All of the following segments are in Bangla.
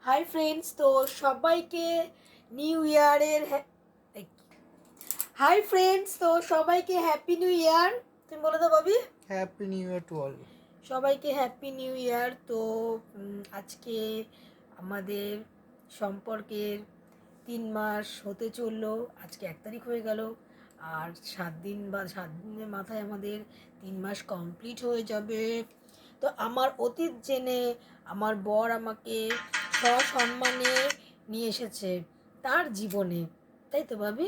হাই ফ্রেন্ডস, তো সবাইকে নিউ ইয়ারের হাই ফ্রেন্ডস, তো সবাইকে হ্যাপি নিউ ইয়ার। তুমি বলে দাও বাবি। Happy new year to all. সবাইকে হ্যাপি নিউ ইয়ার। তো আজকে আমাদের সম্পর্কের 3 মাস হতে চললো। আজকে 1 তারিখ হয়ে গেল, আর 7 দিন বা 7 দিনের মাথায় আমাদের 3 মাস কমপ্লিট হয়ে যাবে। তো আমার অতীত জেনে আমার বর আমাকে সসম্মানে নিয়ে এসেছে তার জীবনে, তাই তো ভাবি।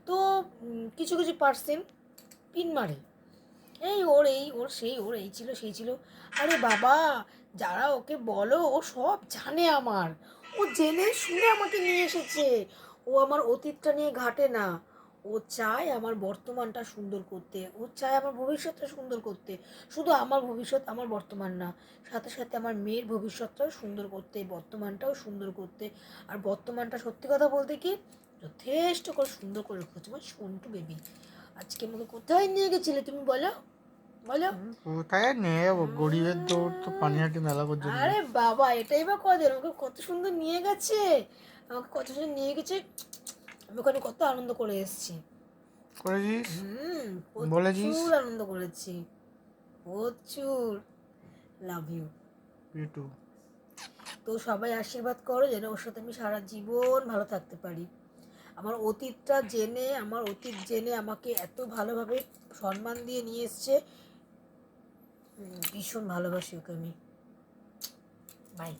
তো কিছু কিছু পার্সেন্ট পিন মারে, এই ওর ছিল সেই ছিল। আরে বাবা, যারা ওকে বলো ও সব জানে আমার, ও জেনে শুনে আমাকে নিয়ে এসেছে। ও আমার অতীতটা নিয়ে ঘাটে না, ও চায় আমার বর্তমানটা সুন্দর করতে, ও চায় আমার ভবিষ্যৎটা সুন্দর করতে। শুধু আমার ভবিষ্যৎ, আমার বর্তমান না, সাথে সাথে আমার মেয়ের ভবিষ্যৎটাও সুন্দর করতে, বর্তমানটাও সুন্দর করতে। আর বর্তমানটা সত্যি কথা বলতে কি যথেষ্ট করে সুন্দর করে রেখেছে আমার সন্টু বেবি। আজকে আমাকে কোথায় নিয়ে গেছিলে তুমি বলো বলো। কোথায় নিয়ে যাবো? গরিবের দৌড় তো পানিহাটি মেলা পর্যন্ত। আরে বাবা, এটাই বা কদের, আমাকে কত সুন্দর নিয়ে গেছে, আমাকে কত সুন্দর নিয়ে গেছে। আমি ওখানে কত আনন্দ করে এসেছি। করেছিস? বলেছিস? প্রচুর আনন্দ করেছি, প্রচুর। Love you. ইউটু। তো সবাই আশীর্বাদ করো যেন ওর সাথে আমি সারা জীবন ভালো থাকতে পারি। আমার অতীত জেনে আমাকে এত ভালোভাবে সম্মান দিয়ে নিয়ে এসছে। ভীষণ ভালোবাসি ওকে আমি। বাই।